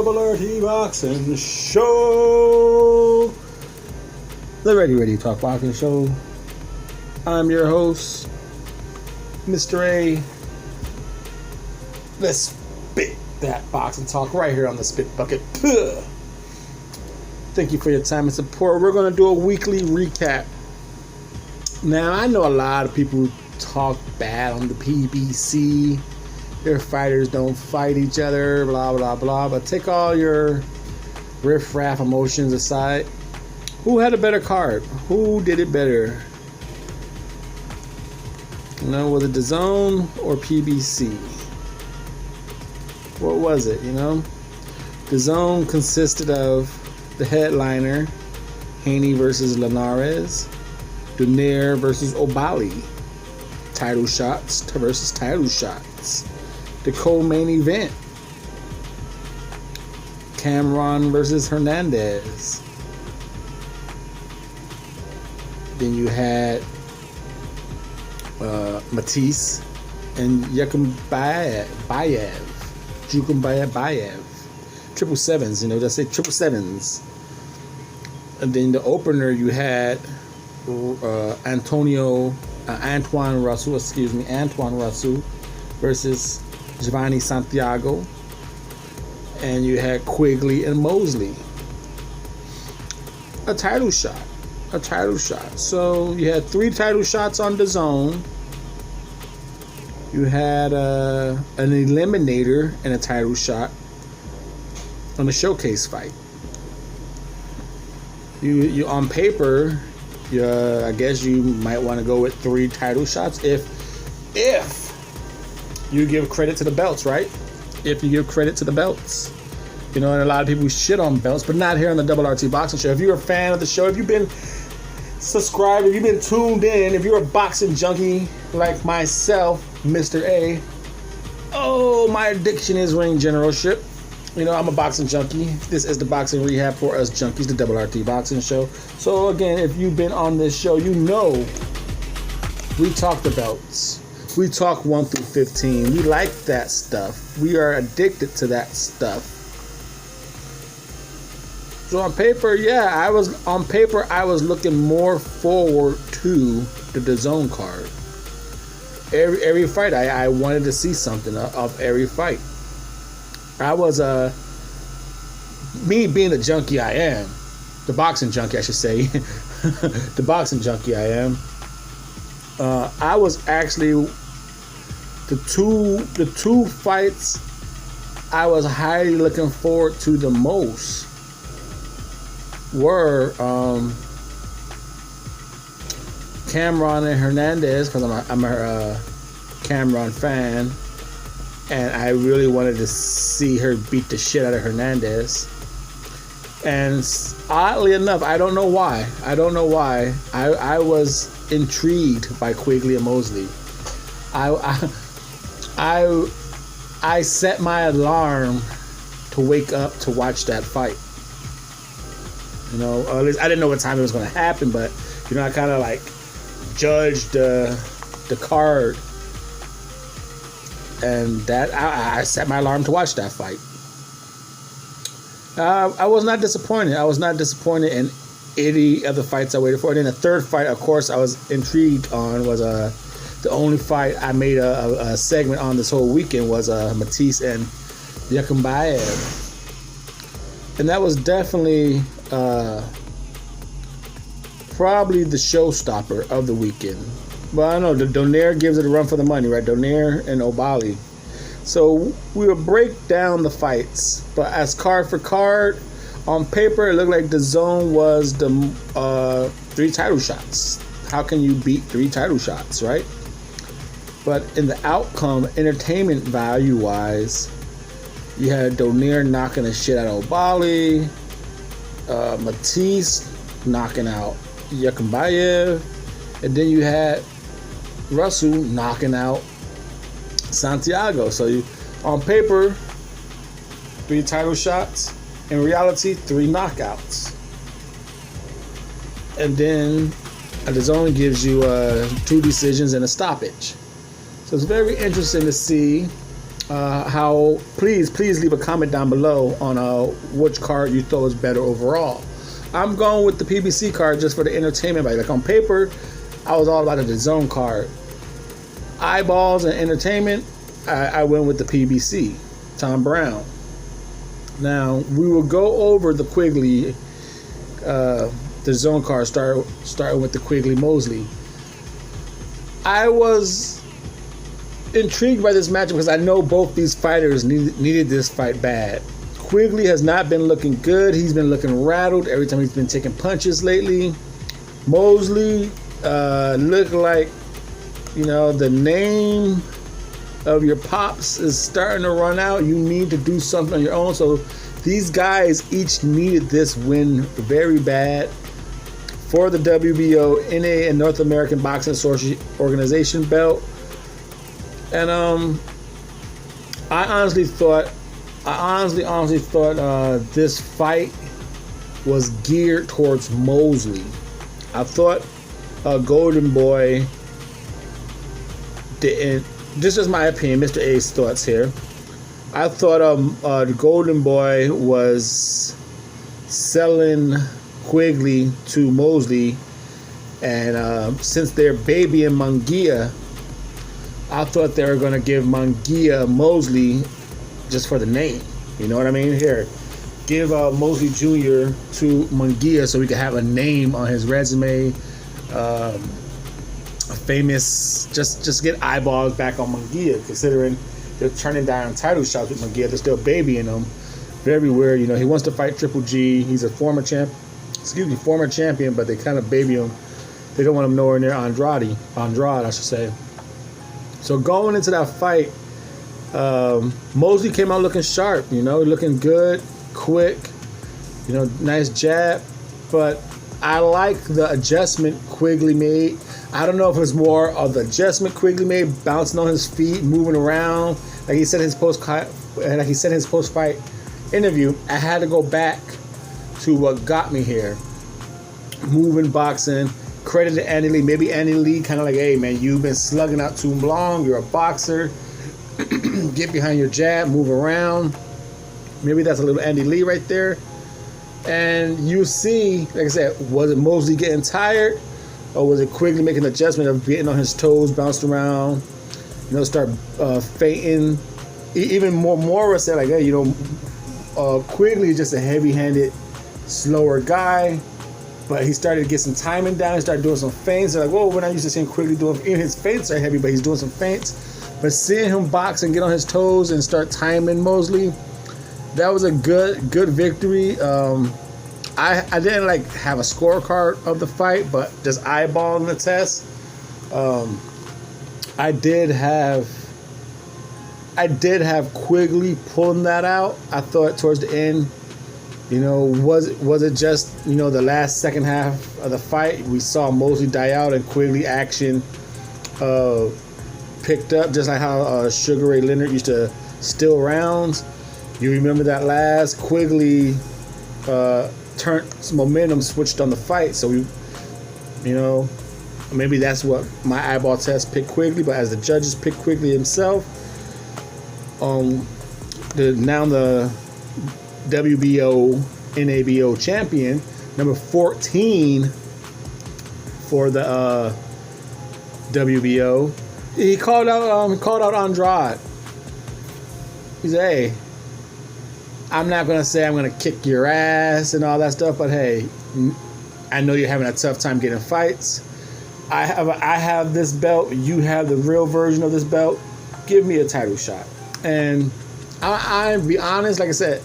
Double RT Boxing Show. The Ready Talk Boxing Show. I'm your host, Mr.A. Let's spit that boxing talk right here on the Spit Bucket. Puh. Thank you for your time and support. We're going to do a weekly recap. Now, I know a lot of people talk bad on the PBC. Their fighters don't fight each other, blah, blah, blah. But take all your riff-raff emotions aside. Who had a better card? Who did it better? You know, was it DAZN or PBC? What was it, you know? DAZN consisted of the headliner, Haney versus Linares, Donaire versus Obali, title shots versus title shots. The co-main event, Cameron versus Hernandez. Then you had Matisse and Jukumbayev. Triple sevens, you know, just say triple sevens. And then the opener you had Antoine Russell versus Giovanni Santiago, and you had Quigley and Mosley. A title shot. So you had 3 title shots on DAZN. You had an eliminator and a title shot on the showcase fight. You on paper, I guess you might want to go with 3 title shots if you give credit to the belts, right? If you give credit to the belts. You know, and a lot of people shit on belts, but not here on the Double RT Boxing Show. If you're a fan of the show, if you've been subscribed, if you've been tuned in, if you're a boxing junkie like myself, Mr.A, oh, my addiction is ring generalship. You know, I'm a boxing junkie. This is the boxing rehab for us junkies, the Double RT Boxing Show. So again, if you've been on this show, you know we talk the belts. We talk 1 through 15. We like that stuff. We are addicted to that stuff. So on paper, I was looking more forward to the DAZN card. Every fight, I wanted to see something of every fight. I was me being the junkie I am, the boxing junkie I should say, the boxing junkie I am. I was actually the two fights I was highly looking forward to the most were Cameron and Hernandez, because I'm a Cameron fan, and I really wanted to see her beat the shit out of Hernandez. And oddly enough, I don't know why, I was intrigued by Quigley and Mosley. I set my alarm to wake up to watch that fight. You know, at least I didn't know what time it was going to happen, but you know, I kind of like judged the card, and that I set my alarm to watch that fight. I was not disappointed. In any of the fights I waited for. And then the third fight, of course, I was intrigued on was the only fight I made a segment on this whole weekend was Matisse and Jukumbayev. And that was definitely probably the showstopper of the weekend. But I don't know, the Donaire gives it a run for the money, right? Donaire and Obali. So we will break down the fights. But as card for card, on paper, it looked like DAZN was the 3 title shots. How can you beat 3 title shots, right? But in the outcome, entertainment value-wise, you had Donaire knocking the shit out of Obali, Matisse knocking out Jukumbayev, and then you had Russell knocking out Santiago. So on paper, 3 title shots. In reality, 3 knockouts. And then DAZN gives you 2 decisions and a stoppage. So it's very interesting to see how please leave a comment down below on which card you thought was better overall. I'm going with the PBC card just for the entertainment value. Like on paper, I was all about the DAZN card. Eyeballs and entertainment, I went with the PBC, Tom Brown. Now we will go over the Quigley, the zone card, starting with the Quigley Mosley. I was intrigued by this matchup because I know both these fighters needed this fight bad. Quigley has not been looking good. He's been looking rattled every time he's been taking punches lately. Mosley looked like, you know, the name of your pops is starting to run out. You need to do something on your own. So these guys each needed this win very bad for the WBO, NA, and North American Boxing Organization belt. And I honestly thought this fight was geared towards Mosley. I thought Golden Boy didn't. This is my opinion, Mr. A's thoughts here. I thought the Golden Boy was selling Quigley to Mosley, and since they're babying Munguia, I thought they were going to give Munguia Mosley just for the name. You know what I mean? Here, give Mosley Jr. to Munguia so we could have a name on his resume. A famous, just get eyeballs back on Munguia, considering they're turning down title shots with Munguia. They're still babying him. Very weird. You know, he wants to fight Triple G. He's a former champion, but they kind of baby him. They don't want him nowhere near Andrade, I should say. So going into that fight, Mosley came out looking sharp, you know, looking good, quick, you know, nice jab. But I like the adjustment Quigley made. I don't know if it was more of the adjustment Quigley made, bouncing on his feet, moving around. Like he said in his post-fight interview, I had to go back to what got me here. Moving boxing. Credit to Andy Lee. Maybe Andy Lee kind of like, hey man, you've been slugging out too long. You're a boxer. Get behind your jab, move around. Maybe that's a little Andy Lee right there. And you see, like I said, was it Mosley getting tired, or was it Quigley making an adjustment of getting on his toes, bouncing around, you know, start feinting? Even more Morris said like, hey, you know, Quigley is just a heavy-handed, slower guy. But he started to get some timing down. He started doing some feints. They're like, whoa, we're not used to seeing Quigley doing. Even his feints are heavy, but he's doing some feints. But seeing him box and get on his toes and start timing Mosley, that was a good victory. I didn't like have a scorecard of the fight, but just eyeballing the test, I did have Quigley pulling that out. I thought towards the end. You know, was it just, you know, the second half of the fight we saw Mosley die out and Quigley action picked up, just like how Sugar Ray Leonard used to steal rounds. You remember that last Quigley turned momentum, switched on the fight. So we, you know, maybe that's what my eyeball test picked Quigley, but as the judges picked Quigley himself, now the WBO NABO champion, number 14 for the WBO. He called out Andrade. He said, "Hey, I'm not gonna say I'm gonna kick your ass and all that stuff, but hey, I know you're having a tough time getting fights. I have this belt. You have the real version of this belt. Give me a title shot." And I'll be honest, like I said,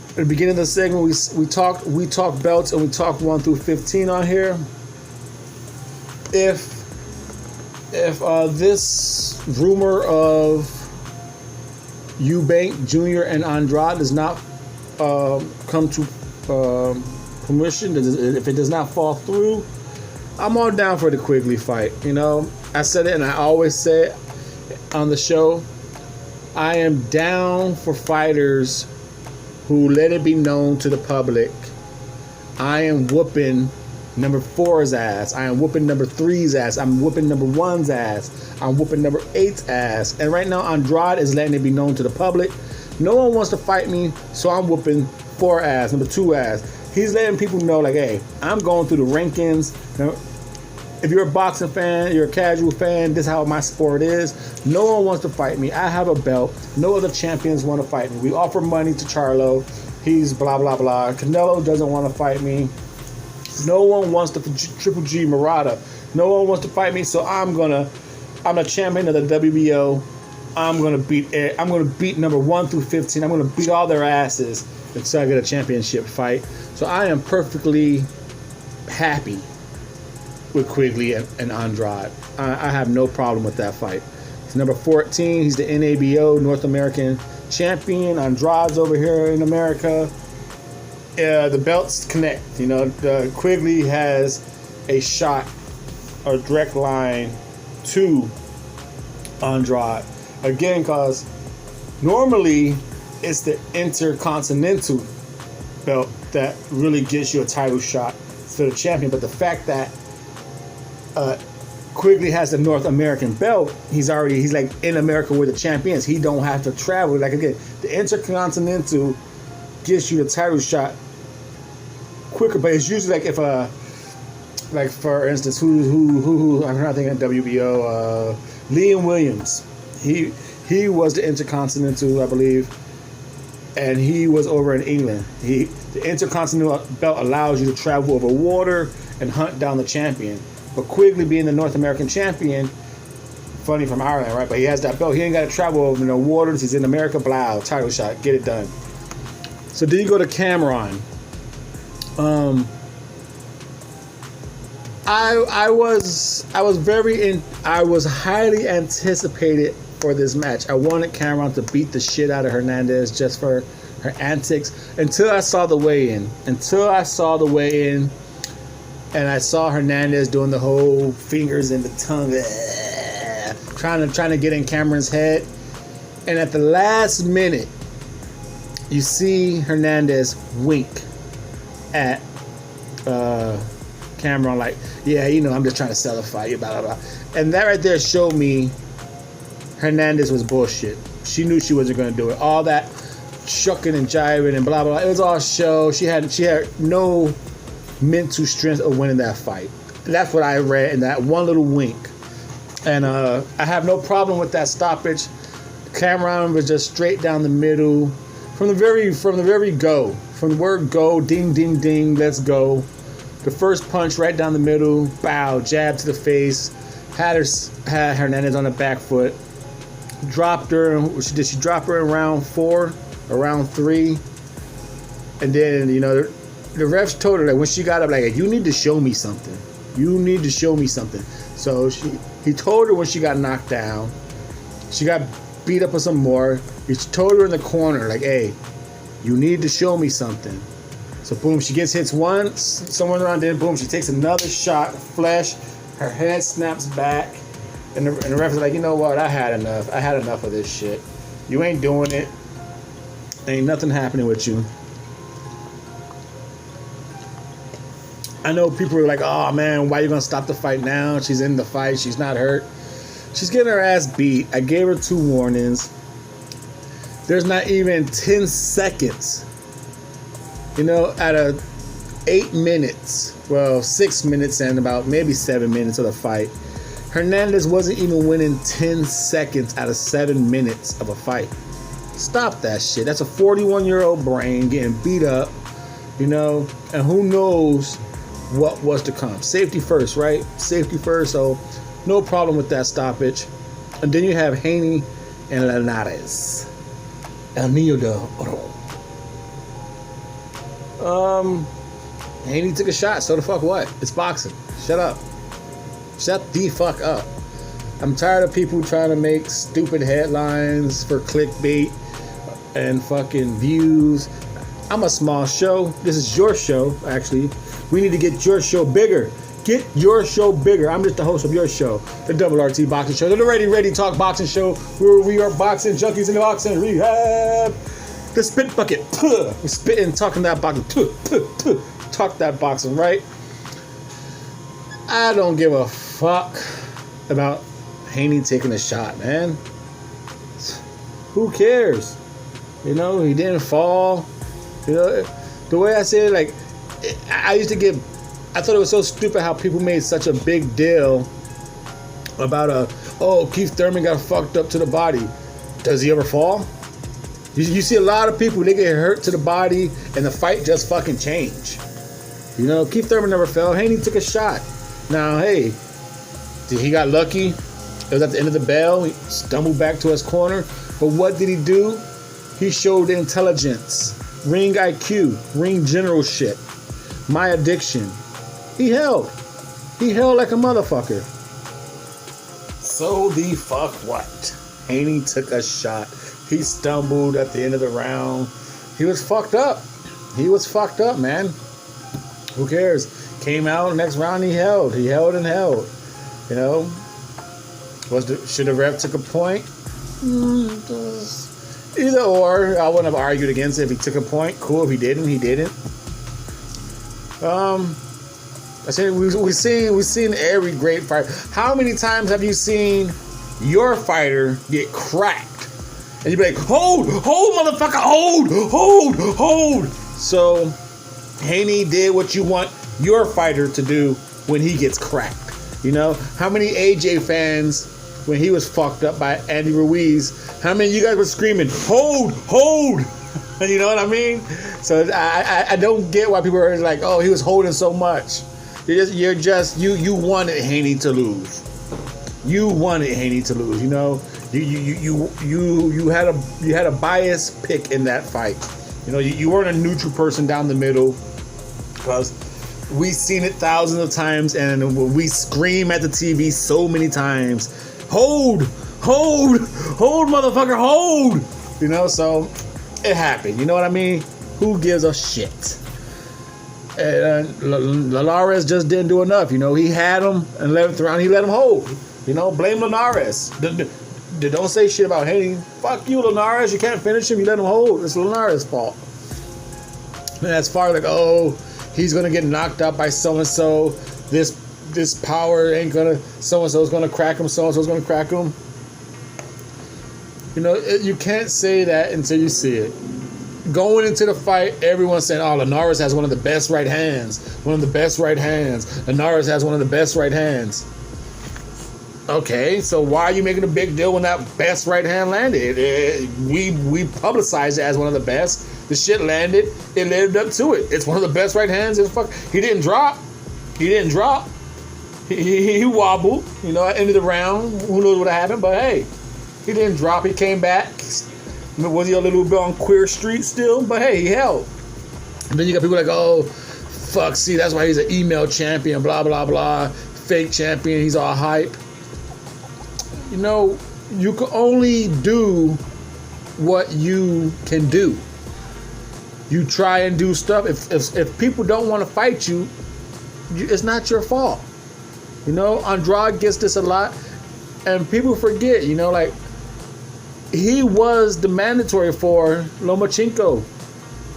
at the beginning of the segment, we talked belts and we talked 1 through 15 on here. If this rumor of Eubank Jr. and Andrade does not come to fruition, if it does not fall through, I'm all down for the Quigley fight. You know, I said it and I always say it on the show. I am down for fighters who let it be known to the public, I am whooping number 4's ass. I am whooping number 3's ass. I'm whooping number 1's ass. I'm whooping number 8's ass. And right now, Andrade is letting it be known to the public. No one wants to fight me, so I'm whooping 4 ass, number 2 ass. He's letting people know, like, hey, I'm going through the rankings. Now, if you're a boxing fan, you're a casual fan, this is how my sport is. No one wants to fight me. I have a belt. No other champions want to fight me. We offer money to Charlo. He's blah, blah, blah. Canelo doesn't want to fight me. No one wants to, Triple G, Murata. No one wants to fight me, so I'm the champion of the WBO. I'm gonna beat number 1 through 15. I'm gonna beat all their asses until I get a championship fight. So I am perfectly happy with Quigley and Andrade. I have no problem with that fight. He's number 14. He's the NABO North American champion. Andrade's over here in America. The belts connect. You know, Quigley has a shot or direct line to Andrade. Again, because normally it's the Intercontinental belt that really gives you a title shot to the champion. But the fact that Quigley has the North American belt, he's like in America with the champions. He don't have to travel. Like, again, the Intercontinental gives you the title shot quicker, but it's usually like if like for instance, who I'm trying to think of WBO, Liam Williams. He was the Intercontinental, I believe, and he was over in England. The Intercontinental belt allows you to travel over water and hunt down the champion. But Quigley being the North American champion, funny from Ireland, right? But he has that belt. He ain't got to travel over no waters. He's in America. Blah, title shot, get it done. So then you go to Cameron. I was highly anticipated for this match. I wanted Cameron to beat the shit out of Hernandez just for her antics until I saw the weigh-in. And I saw Hernandez doing the whole fingers in the tongue, trying to get in Cameron's head. And at the last minute, you see Hernandez wink at Cameron, like, yeah, you know, I'm just trying to sell a fight, blah, blah, blah. And that right there showed me Hernandez was bullshit. She knew she wasn't going to do it. All that shucking and jiving and blah, blah, blah. It was all show. She had no mental strength of winning that fight. That's what I read in that one little wink. And I have no problem with that stoppage. Cameron was just straight down the middle. From the word go, ding, ding, ding, let's go. The first punch right down the middle, bow, jab to the face, had Hernandez on the back foot, dropped her. Did she drop her in round 4 or round 3? And then, you know, the refs told her that when she got up, like, you need to show me something. You need to show me something. So he told her when she got knocked down. She got beat up with some more. He told her in the corner, like, hey, you need to show me something. So boom, she gets hits once, somewhere around there, boom, she takes another shot, flesh, her head snaps back, and the ref is like, you know what, I had enough of this shit. You ain't doing it. Ain't nothing happening with you. I know people are like, oh man, why are you gonna stop the fight now? She's in the fight, she's not hurt. She's getting her ass beat. I gave her 2 warnings. There's not even 10 seconds. You know, out of 8 minutes, well, 6 minutes and about maybe 7 minutes of the fight, Hernandez wasn't even winning 10 seconds out of 7 minutes of a fight. Stop that shit. That's a 41-year-old brain getting beat up, you know, and who knows what was to come. Safety first, right? Safety first, so no problem with that stoppage. And then you have Haney and Linares. El Niño de Oro. Haney took a shot, so the fuck what? It's boxing. Shut up. Shut the fuck up. I'm tired of people trying to make stupid headlines for clickbait and fucking views. I'm a small show. This is your show, actually. We need to get your show bigger. Get your show bigger. I'm just the host of your show, the Double RT Boxing Show, the Ready Talk Boxing Show, where we are boxing junkies in the boxing rehab. The spit bucket. We're spitting, talking that boxing. Talk that boxing, right? I don't give a fuck about Haney taking a shot, man. Who cares? You know, he didn't fall. You know, the way I say it, like, I thought it was so stupid how people made such a big deal about Keith Thurman got fucked up to the body. Does he ever fall? You see a lot of people, they get hurt to the body and the fight just fucking change. You know, Keith Thurman never fell. Haney took a shot. Now, hey, he got lucky. It was at the end of the bell. He stumbled back to his corner. But what did he do? He showed intelligence, ring IQ, ring general shit, my addiction. He held like a motherfucker. So the fuck what? Haney took a shot. He stumbled at the end of the round. He was fucked up. He was fucked up, man. Who cares? Came out next round. He held and held. You know, should the ref took a point? Either or. I wouldn't have argued against it if he took a point. Cool. If he didn't, he didn't. I said we've seen every great fight. How many times have you seen your fighter get cracked? And you be like, hold, motherfucker, hold. So Haney did what you want your fighter to do when he gets cracked. You know, how many AJ fans, when he was fucked up by Andy Ruiz, how many of you guys were screaming, hold? You know what I mean? So I don't get why people are like, oh, he was holding so much. You wanted Haney to lose. You wanted Haney to lose. You know, you had a biased pick in that fight. You know, you weren't a neutral person down the middle, because we've seen it thousands of times, and we scream at the TV so many times, hold, motherfucker, hold. You know, so it happened. You know what I mean? Who gives a shit? And Linares just didn't do enough. You know, he had him and 11th round, he let him hold. You know, blame Linares. Don't say shit about Haney. Fuck you, Linares. You can't finish him. You let him hold. It's Linares' fault. And as far as like, oh, he's gonna get knocked out by so and so. This power ain't gonna. So and so's gonna crack him. So and so's gonna crack him. You know, you can't say that until you see it. Going into the fight, everyone's saying, oh, Linares has one of the best right hands. Linares has one of the best right hands. Okay, so why are you making a big deal when that best right hand landed? We publicized it as one of the best. The shit landed. It lived up to it. It's one of the best right hands. He didn't drop. He wobbled. You know, at the end of the round, who knows what happened? But hey, he didn't drop. He came back. Was he a little bit on queer street still? But hey, he held. And then you got people like, oh, fuck, see, that's why he's an email champion, blah, blah, blah. Fake champion, he's all hype. You know, you can only do what you can do. You try and do stuff. If people don't want to fight you, it's not your fault. You know, Andrade gets this a lot. And people forget, you know, like, he was the mandatory for Lomachenko.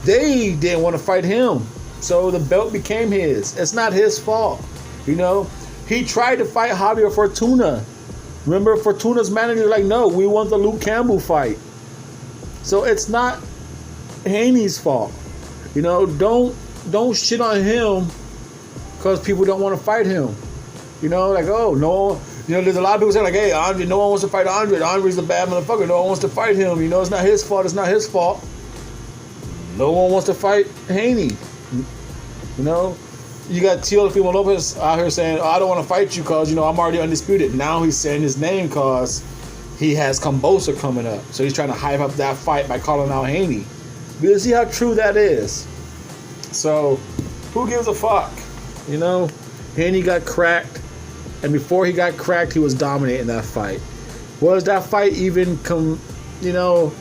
They didn't want to fight him, so the belt became his. It's not his fault. You know, he tried to fight Javier Fortuna. Remember, Fortuna's manager was like, no, we want the Luke Campbell fight. So it's not Haney's fault. You know, don't shit on him because people don't want to fight him. You know, like, oh, no. You know, there's a lot of people saying like, hey, Andre, no one wants to fight Andre. Andre's a bad motherfucker. No one wants to fight him. You know, it's not his fault. No one wants to fight Haney. You know, you got Teofimo Lopez out here saying, oh, I don't want to fight you because, you know, I'm already undisputed. Now he's saying his name because he has Kambosa coming up. So he's trying to hype up that fight by calling out Haney. But see how true that is. So, who gives a fuck? You know, Haney got cracked. And before he got cracked, he was dominating that fight. Was that fight even, you know,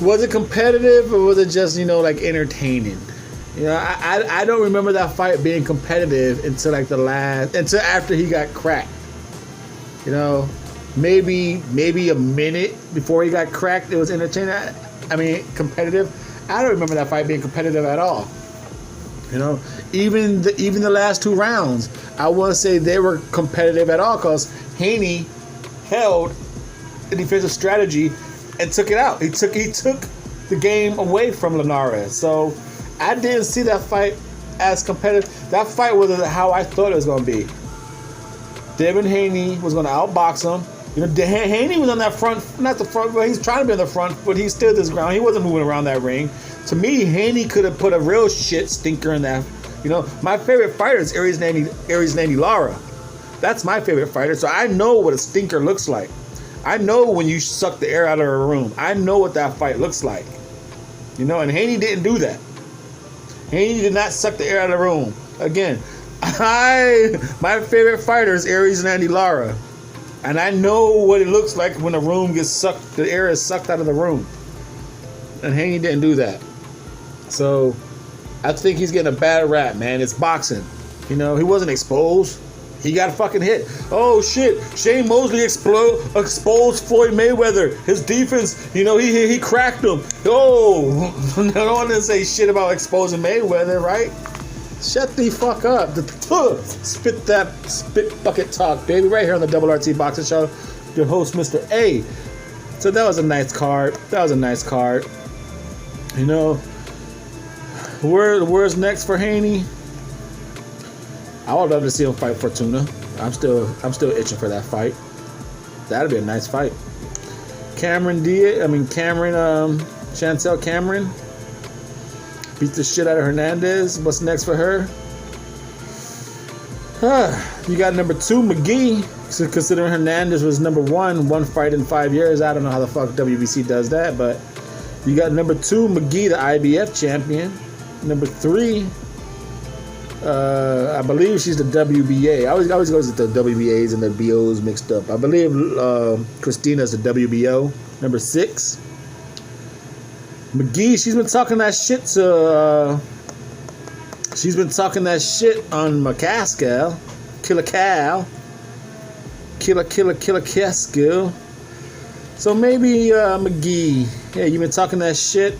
was it competitive or was it just, you know, like entertaining? You know, I don't remember that fight being competitive until like until after he got cracked. You know, maybe a minute before he got cracked, it was entertaining. I mean, competitive. I don't remember that fight being competitive at all. You know, even the last 2 rounds, I wouldn't say they were competitive at all because Haney held a defensive strategy and took it out. He took the game away from Linares. So I didn't see that fight as competitive. That fight was how I thought it was going to be. Devin Haney was going to outbox him. You know, Haney was on that front, not the front, but he's trying to be on the front, but he stood his ground. He wasn't moving around that ring. To me, Haney could have put a real shit stinker in that. You know, my favorite fighter is Aries Nani Lara. That's my favorite fighter, so I know what a stinker looks like. I know when you suck the air out of a room. I know what that fight looks like. You know, and Haney didn't do that. Haney did not suck the air out of the room. Again, my favorite fighter is Aries Nani Lara. And I know what it looks like when the room gets sucked, the air is sucked out of the room. And Haney didn't do that. So I think he's getting a bad rap, man. It's boxing. You know, he wasn't exposed. He got fucking hit. Oh shit! Shane Mosley exposed Floyd Mayweather. His defense, you know, he cracked him. Oh, I don't want to say shit about exposing Mayweather, right? Shut the fuck up. Spit bucket talk, baby. Right here on the Double RT Boxing Show. Your host, Mr.A. So that was a nice card. You know, where's next for Haney? I would love to see him fight Fortuna. I'm still itching for that fight. That'd be a nice fight. Chantel Cameron beat the shit out of Hernandez. What's next for her? You got number 2, McGee. So considering Hernandez was number 1 fight in 5 years. I don't know how the fuck WBC does that, but you got number 2, McGee, the IBF champion. Number 3, I believe she's the WBA. I always goes with the WBAs and the BOs mixed up. I believe Christina's the WBO. Number 6, McGee. She's been talking that shit on McCaskill, Killer Casskill. So maybe McGee. Yeah, you've been talking that shit.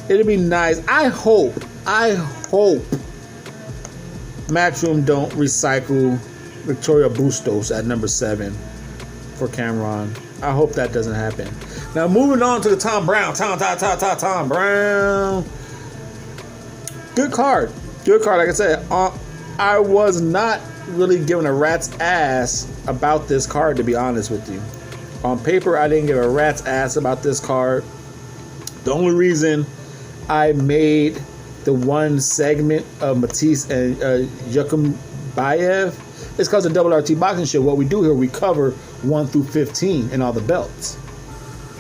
It'd be nice. I hope Matchroom don't recycle Victoria Bustos at number 7 for Cameron. I hope that doesn't happen. Now moving on to the Tom Brown. Tom Brown. Good card. Like I said, I was not really giving a rat's ass about this card, to be honest with you. On paper, I didn't give a rat's ass about this card. The only reason I made the one segment of Matisse and Yakumbayev is because of Double RT Boxing Show. What we do here, we cover 1 through 15 and all the belts.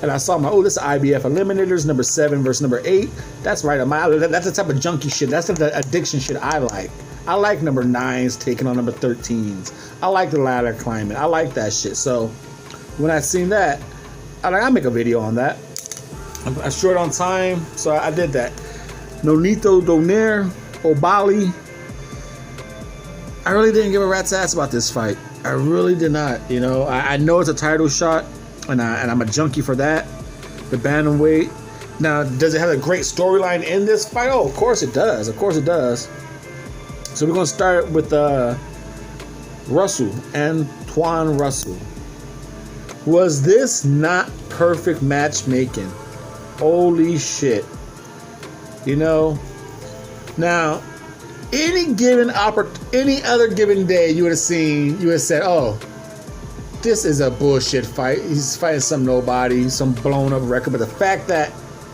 And I saw this is IBF Eliminators, number 7 versus number 8. That's right. That's the type of junkie shit. That's the addiction shit I like. I like number 9s taking on number 13s. I like the ladder climbing. I like that shit. So when I seen that, I'll make a video on that. I'm short on time, so I did that. Nonito Donaire, Obali. I really didn't give a rat's ass about this fight. I really did not. You know, I know it's a title shot, and I'm a junkie for that. The bantamweight. Now, does it have a great storyline in this fight? Oh, of course it does. So we're gonna start with Antoine Russell. Was this not perfect matchmaking? Holy shit. You know, now any other given day you would have said, oh, this is a bullshit fight. He's fighting some nobody, some blown up record. But the fact that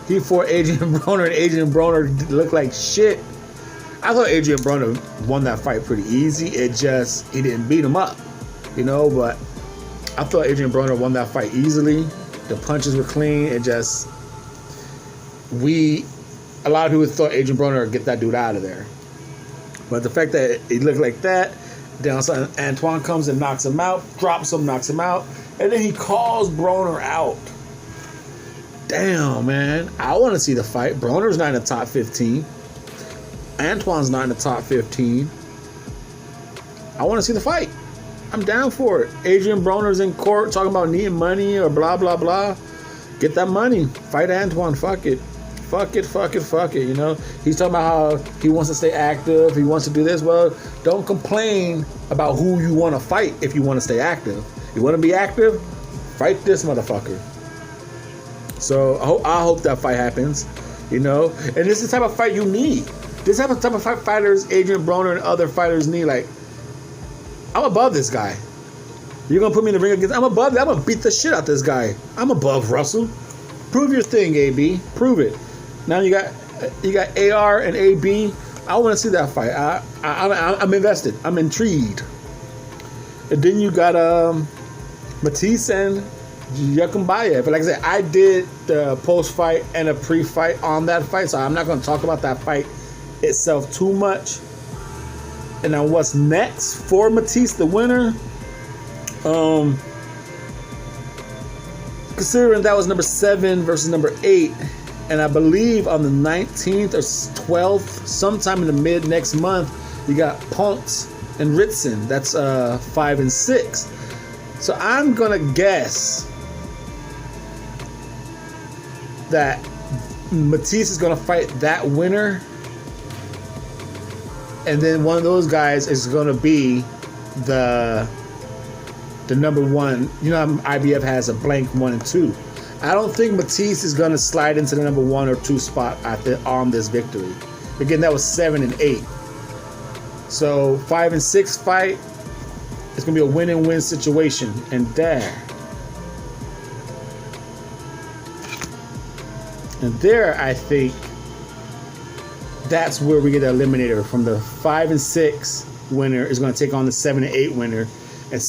he fought Adrian Broner and Adrian Broner looked like shit. I thought Adrian Broner won that fight pretty easy. He didn't beat him up, you know, but I thought Adrian Broner won that fight easily. The punches were clean. A lot of people thought Adrian Broner would get that dude out of there. But the fact that he looked like that, then Antoine comes and knocks him out, drops him, knocks him out, and then he calls Broner out. Damn, man. I want to see the fight. Broner's not in the top 15. Antoine's not in the top 15. I want to see the fight. I'm down for it. Adrian Broner's in court talking about needing money or blah, blah, blah. Get that money. Fight Antoine. Fuck it. Fuck it. You know, he's talking about how he wants to stay active. He wants to do this. Well, don't complain about who you want to fight if you want to stay active. You want to be active? Fight this motherfucker. So I hope that fight happens. You know, and this is the type of fight you need. This type of fight fighters, Adrian Broner and other fighters need. Like, I'm above this guy. You're gonna put me in the ring against? I'm above that. I'm gonna beat the shit out this guy. I'm above Russell. Prove your thing, AB. Prove it. Now you got AR and AB. I want to see that fight. I'm invested. I'm intrigued. And then you got Matisse and Yakumbayev. But like I said, I did the post-fight and a pre-fight on that fight, so I'm not going to talk about that fight itself too much. And now what's next for Matisse, the winner? Considering that was number 7 versus number 8, and I believe on the 19th or 12th, sometime in the mid next month, you got Ponce and Ritson. That's 5 and 6. So I'm gonna guess that Matisse is gonna fight that winner, and then one of those guys is gonna be the number 1. You know, IBF has a blank 1 and 2. I don't think Matisse is going to slide into the number 1 or 2 spot on this victory. Again, that was 7 and 8. So 5 and 6 fight. It's going to be a win and win situation. And there, I think that's where we get the eliminator from. The 5 and 6 winner is going to take on the 7 and 8 winner. And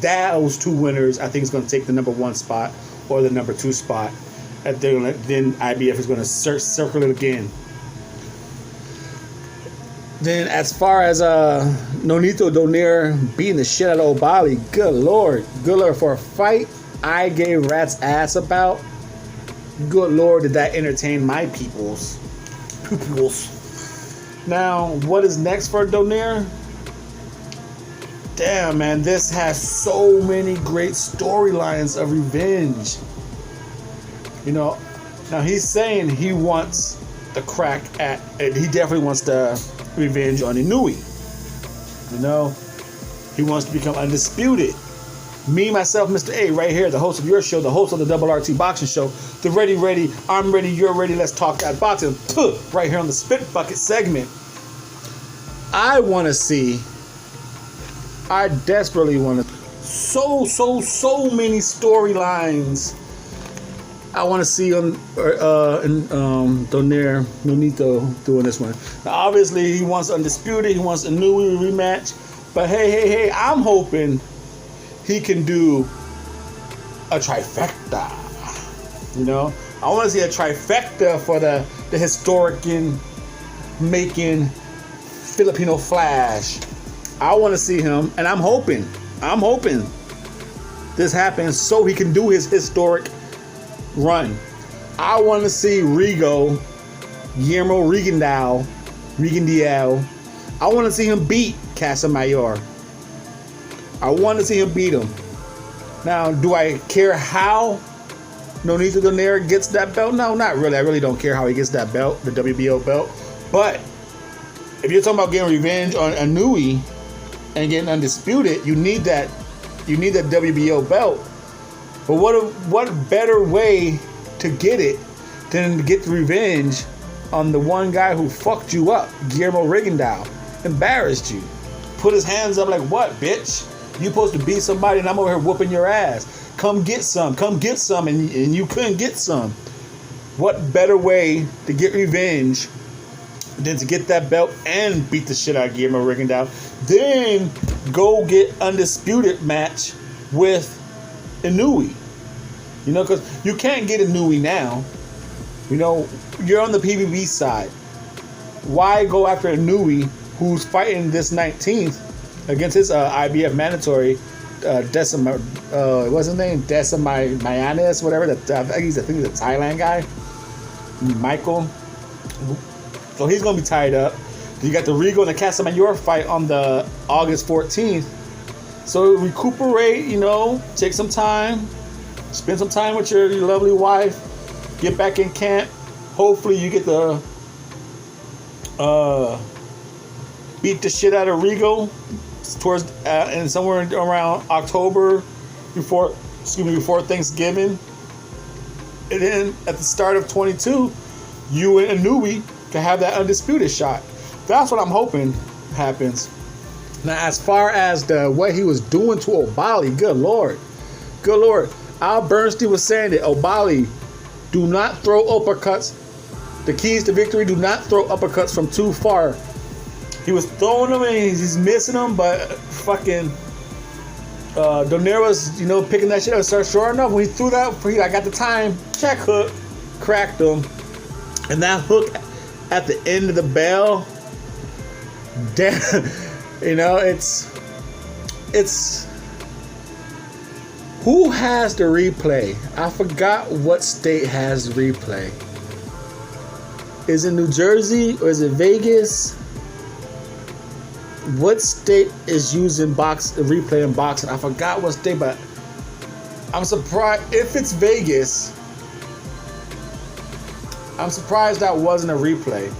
those 2 winners, I think, is going to take the number 1 spot or the number 2 spot. And then IBF is going to circle it again. Then, as far as Nonito Donaire beating the shit out of Obali, good lord for a fight I gave rat's ass about. Good lord, did that entertain my peoples? Now, what is next for Donaire? Damn, man, this has so many great storylines of revenge. You know, now he's saying he wants the crack at, he definitely wants the revenge on Inoue. You know, he wants to become undisputed. Me, myself, Mr.A, right here, the host of your show, the host of the Double RT Boxing Show, the ready, I'm ready, you're ready, let's talk that boxing. Right here on the Spit Bucket segment. I desperately want to. So many storylines I want to see on Donaire Nonito doing this one. Now, obviously, he wants Undisputed. He wants a new rematch. But hey, I'm hoping he can do a trifecta. You know, I want to see a trifecta for the historic making Filipino Flash. I want to see him, and I'm hoping this happens so he can do his historic run. I want to see Guillermo Rigondeaux. I want to see him beat Casamayor. I want to see him beat him. Now, do I care how Nonito Donaire gets that belt? No, not really. I really don't care how he gets that belt, the WBO belt. But if you're talking about getting revenge on Inoue and getting undisputed, you need that WBO belt. But what better way to get it than to get the revenge on the one guy who fucked you up, Guillermo Rigondeaux, embarrassed you, put his hands up like, what, bitch? You supposed to beat somebody and I'm over here whooping your ass. Come get some, and you couldn't get some. What better way to get revenge than to get that belt and beat the shit out of Guillermo Rigondeaux, then go get undisputed match with Inoue. You know, because you can't get Inoue now. You know, you're on the PBB side. Why go after Inoue, who's fighting this 19th against his IBF mandatory what's his name? Mayanes, whatever. I think he's a Thailand guy. Michael. So he's gonna be tied up. You got the Rigo and the Casamayor fight on the August 14th. So recuperate, you know, take some time, spend some time with your lovely wife, get back in camp. Hopefully you get to beat the shit out of Rigo towards and somewhere around October before Thanksgiving. And then at the start of 22, you and Inui can have that undisputed shot. That's what I'm hoping happens. Now, as far as what he was doing to O'Bali, good lord. Al Bernstein was saying that O'Bali, do not throw uppercuts. The keys to victory: do not throw uppercuts from too far. He was throwing them and he's missing them, but fucking Donaire was, picking that shit up. So sure enough, when he threw that, I got the time, check hook, cracked him. And that hook at the end of the bell, damn, it's who has the replay? I forgot what state has the replay. Is it New Jersey or is it Vegas? What state is using replay in boxing? I forgot what state, but I'm surprised if it's Vegas. I'm surprised that wasn't a replay.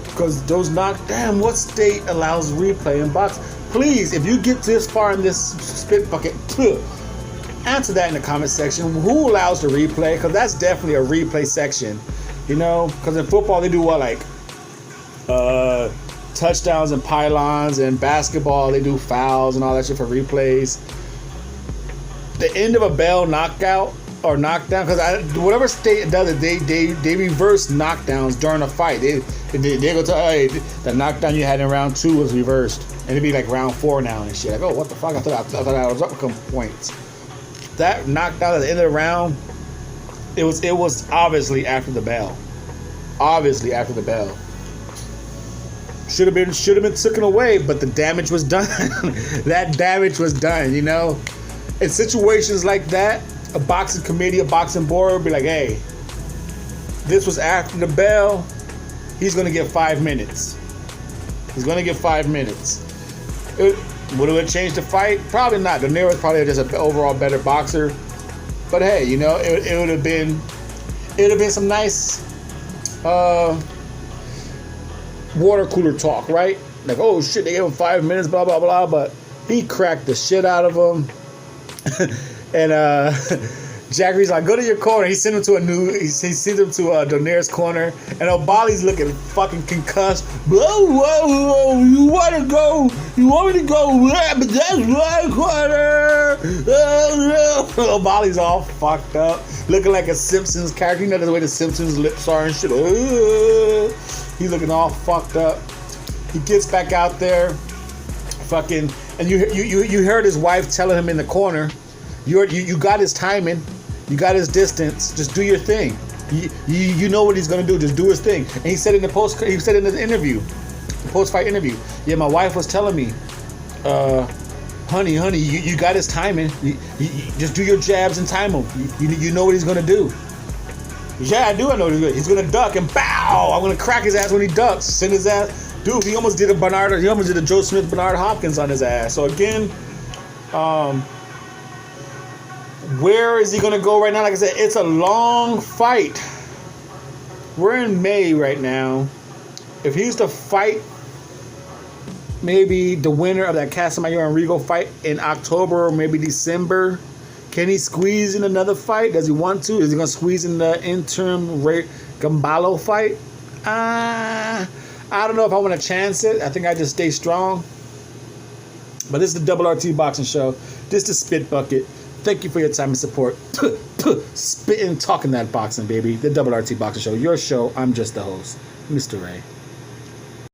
Because those damn, what state allows replay in boxing? Please, if you get this far in this spit bucket, answer that in the comment section. Who allows the replay? Because that's definitely a replay section. Because in football they do what, like touchdowns and pylons, and basketball they do fouls and all that shit for replays. The end of a bell knockout or knockdown, because whatever state does it, they reverse knockdowns during a fight. They go to, hey, the knockdown you had in round 2 was reversed, and it'd be like round 4 now and shit. Like, oh, what the fuck? I thought I was up a couple points. That knockdown at the end of the round, it was obviously after the bell. Obviously after the bell. Should have been taken away, but the damage was done. That damage was done, In situations like that, a boxing committee, a boxing board would be like, hey, this was after the bell. He's going to get 5 minutes. Would it change the fight? Probably not. Donaire was probably just an overall better boxer. But hey, it would have been some nice water cooler talk, right? Like, oh shit, they gave him 5 minutes, blah blah blah. But he cracked the shit out of him. And Jackery's like, go to your corner. He sent him to he sends him to Donaire's corner, and O'Bali's looking fucking concussed. Whoa, you want to go? You want me to go? But that's my corner. O'Bali's all fucked up, looking like a Simpsons character. The way the Simpsons lips are and shit. He's looking all fucked up. He gets back out there, fucking, and you heard his wife telling him in the corner, you got his timing, you got his distance. Just do your thing. You know what he's gonna do. Just do his thing. And he said in the post-fight interview, yeah, my wife was telling me, honey, you got his timing. You just do your jabs and time him. You know what he's gonna do. Yeah, I do. I know what he's gonna do. He's gonna duck and bow. I'm gonna crack his ass when he ducks. Send his ass. Dude, he almost did a Joe Smith, Bernard Hopkins on his ass. So again, where is he gonna go right now? Like I said, it's a long fight. We're in May right now. If he's to fight maybe the winner of that Casamayor and Rigo fight in October or maybe December, can he squeeze in another fight? Does he want to? Is he gonna squeeze in the interim Gambalo fight? I don't know if I want to chance it. I think I just stay strong. But this is the Double RT Boxing Show. This is the Spit Bucket. Thank you for your time and support. Spitting, talking that boxing, baby. The Double RT Boxing Show. Your show. I'm just the host, Mr.A.